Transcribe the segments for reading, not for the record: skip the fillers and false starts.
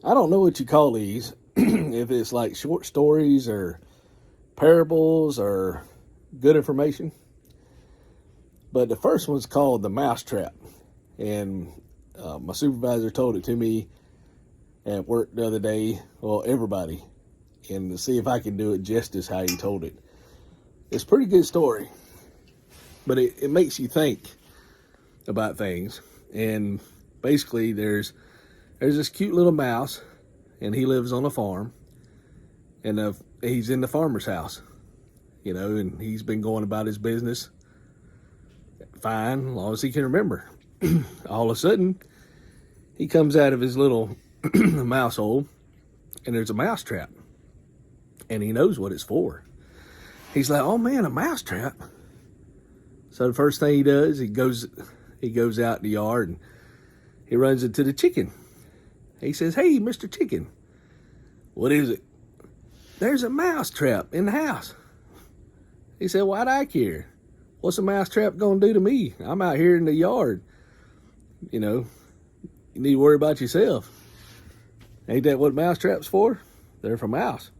I don't know what you call these, if it's like short stories or parables or good information. But the first one's called The Mousetrap. And my supervisor told it to me at work the other day. Well, everybody. And to see if I can do it just as how he told it. It's a pretty good story. But it makes you think about things. And basically there's this cute little mouse, and he lives on a farm, and he's in the farmer's house, and he's been going about his business fine, as long as he can remember. All of a sudden, he comes out of his little mouse hole, and there's a mouse trap, and he knows what it's for. He's like, oh man, a mouse trap. So the first thing he does, he goes out in the yard, and he runs into the chicken. He says, hey, Mr. Chicken, what is it? There's a mouse trap in the house. He said, why'd I care? What's a mouse trap going to do to me? I'm out here in the yard. You need to worry about yourself. Ain't that what mouse traps for? They're for mouse.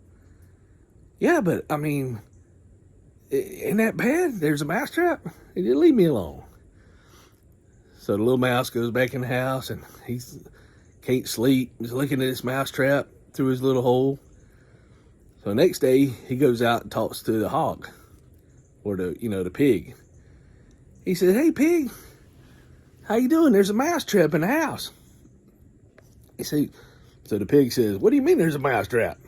Yeah, but I mean, ain't that bad? There's a mouse trap? He didn't leave me alone. So the little mouse goes back in the house, and he's can't sleep. He's looking at this mouse trap through his little hole. So the next day, he goes out and talks to the hog, or the pig. He said, hey, pig, how you doing? There's a mouse trap in the house. So the pig says, what do you mean there's a mouse trap?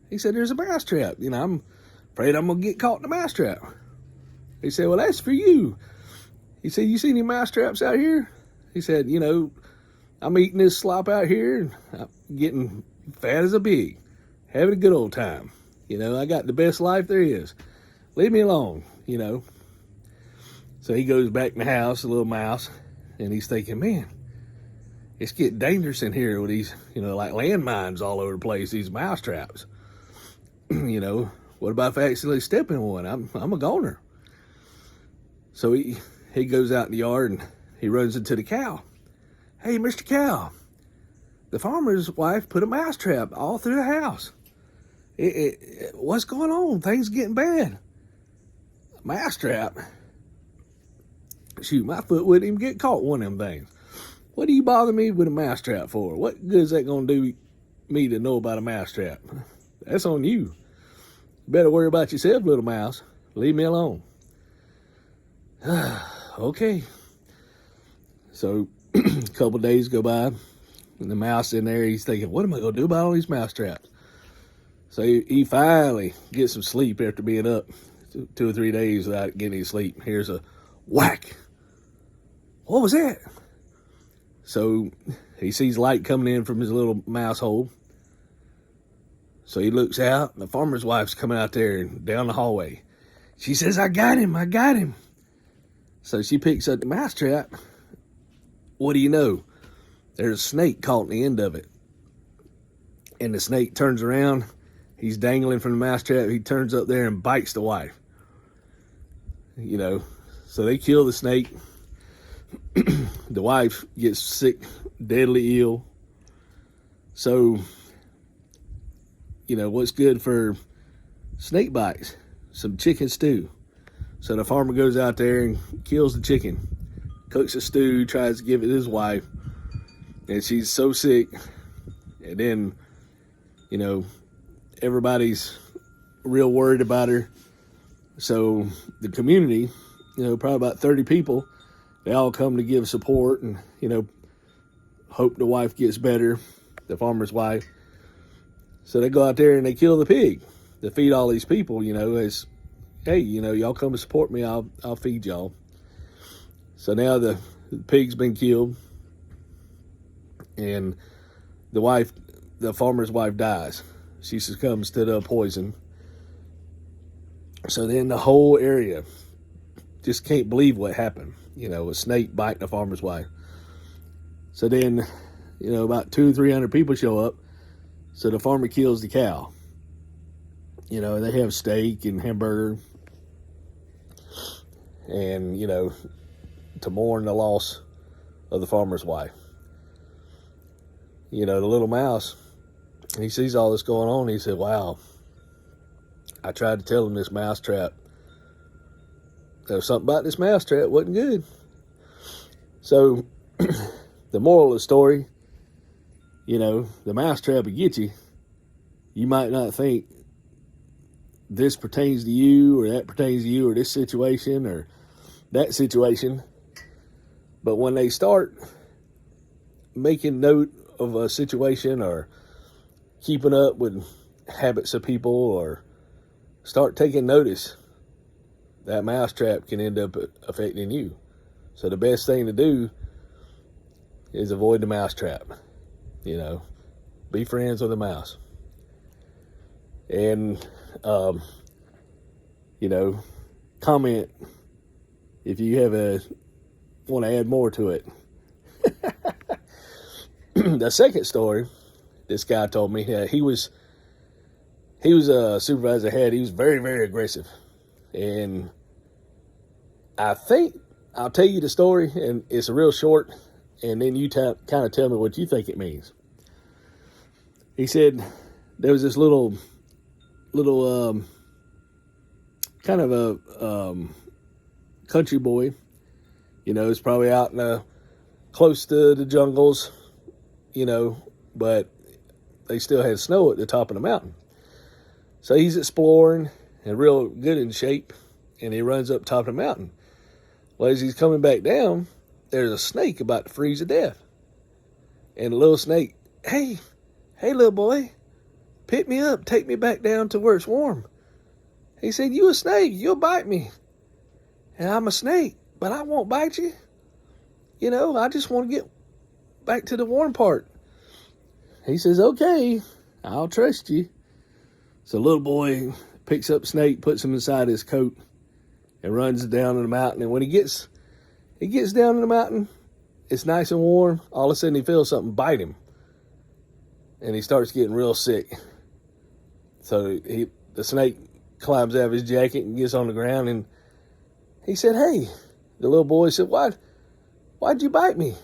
He said, there's a mouse trap. I'm afraid I'm going to get caught in the mouse trap. He said, well, that's for you. He said, you see any mouse traps out here? He said, I'm eating this slop out here, and I'm getting fat as a pig, having a good old time. I got the best life there is. Leave me alone, So he goes back in the house, the little mouse, and he's thinking, man, it's getting dangerous in here with these, like landmines all over the place, these mouse traps. What about if I accidentally step in one? I'm a goner. So he goes out in the yard, and he runs into the cow. Hey, Mr. Cow, the farmer's wife put a mouse trap all through the house. What's going on? Things getting bad. Mouse trap? Shoot, my foot wouldn't even get caught one of them things. What do you bother me with a mouse trap for? What good is that going to do me to know about a mouse trap? That's on you. You better worry about yourself, little mouse. Leave me alone. Okay. So a couple of days go by, and the mouse in there, he's thinking, what am I going to do about all these mouse traps? So he finally gets some sleep after being up 2 or 3 days without getting any sleep. Here's a whack. What was that? So he sees light coming in from his little mouse hole. So he looks out, and the farmer's wife's coming out there and down the hallway. She says, I got him. So she picks up the mouse trap. What do you know? There's a snake caught in the end of it. And the snake turns around. He's dangling from the mouse trap. He turns up there and bites the wife. So they kill the snake. The wife gets sick, deadly ill. So, what's good for snake bites? Some chicken stew. So the farmer goes out there and kills the chicken, cooks a stew, tries to give it to his wife, and she's so sick. And then, everybody's real worried about her. So the community, probably about 30 people, they all come to give support and, hope the wife gets better, the farmer's wife. So they go out there and they kill the pig to feed all these people, as, hey, y'all come and support me, I'll feed y'all. So now the pig's been killed, and the farmer's wife dies. She succumbs to the poison. So then the whole area just can't believe what happened. A snake biting the farmer's wife. So then, about 200-300 people show up. So the farmer kills the cow. They have steak and hamburger. And, to mourn the loss of the farmer's wife. the little mouse. And he sees all this going on. He said, wow, I tried to tell him this mousetrap. There was something about this mousetrap wasn't good. So the moral of the story, the mousetrap will get you. You might not think this pertains to you or that pertains to you or this situation or that situation. But when they start making note of a situation or keeping up with habits of people or start taking notice, that mousetrap can end up affecting you. So the best thing to do is avoid the mousetrap. Be friends with a mouse. And, comment if you want to add more to it. The second story, this guy told me he was a supervisor he was very, very aggressive. And I think I'll tell you the story, and it's real short, and then you kind of tell me what you think it means. He said there was this little kind of a country boy, it's probably out close to the jungles, but they still had snow at the top of the mountain. So he's exploring and real good in shape, and he runs up top of the mountain. Well, as he's coming back down, there's a snake about to freeze to death. And the little snake, hey, little boy, pick me up, take me back down to where it's warm. He said, you a snake, you'll bite me. And I'm a snake, but I won't bite you. I just want to get back to the warm part. He says, okay, I'll trust you. So little boy picks up snake, puts him inside his coat, and runs down to the mountain. And when he gets down to the mountain, it's nice and warm. All of a sudden he feels something bite him. And he starts getting real sick. So the snake climbs out of his jacket and gets on the ground, and he said, hey, the little boy said, why'd you bite me?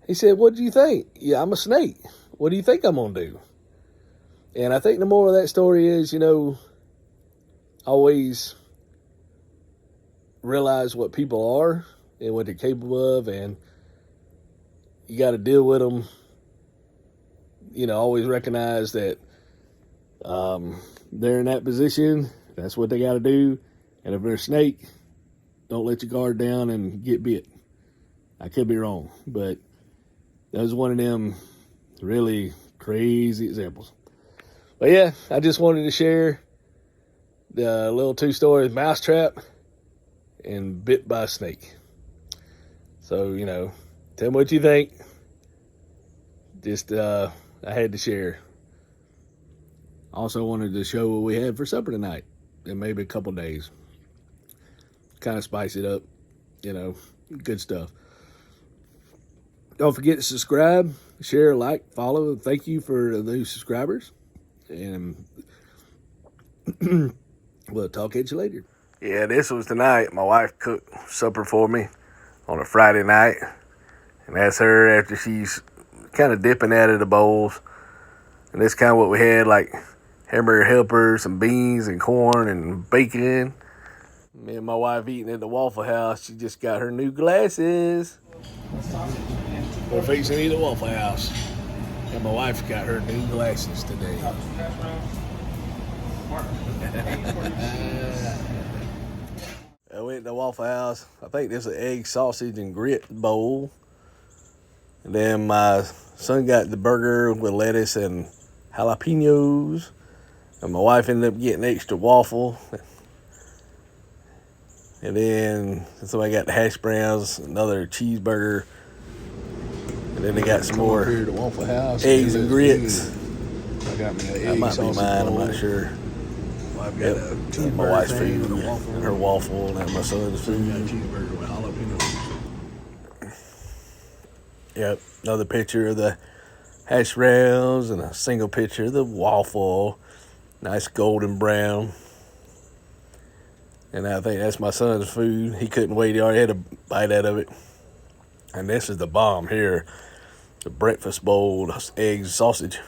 He said, what do you think? Yeah, I'm a snake. What do you think I'm going to do? And I think the moral of that story is, always realize what people are and what they're capable of, and you got to deal with them. Always recognize that they're in that position. That's what they got to do. And if they're a snake, don't let your guard down and get bit. I could be wrong, but that was one of them really crazy examples. But yeah, I just wanted to share the little two stories, mousetrap and bit by a snake. So, tell me what you think. Just, I had to share. Also wanted to show what we had for supper tonight in maybe a couple days. Kind of spice it up, good stuff. Don't forget to subscribe, share, like, follow. Thank you for the new subscribers. And we'll talk at you later. Yeah, this was tonight. My wife cooked supper for me on a Friday night. And that's her after she's kind of dipping out of the bowls. And that's kind of what we had, like hamburger helper, some beans and corn and bacon. Me and my wife eating at the Waffle House. She just got her new glasses. We're fixing to eat at Waffle House. And my wife got her new glasses today. I went to Waffle House. I think there's an egg, sausage, and grit bowl. And then my son got the burger with lettuce and jalapenos. And my wife ended up getting extra waffle. And then somebody got the hash browns, another cheeseburger. And then they got some more here to Waffle House, eggs and grits. I got me an egg, That might be mine, I'm not sure. Well, I've got a cheeseburger, my wife's thing food, and a waffle. her waffle, and my son's I food. got a cheeseburger with jalapeno. Yep, another picture of the hash browns and a single picture of the waffle. Nice golden brown. And I think that's my son's food. He couldn't wait. He already had a bite out of it. And this is the bomb here. the breakfast bowl, eggs, sausage.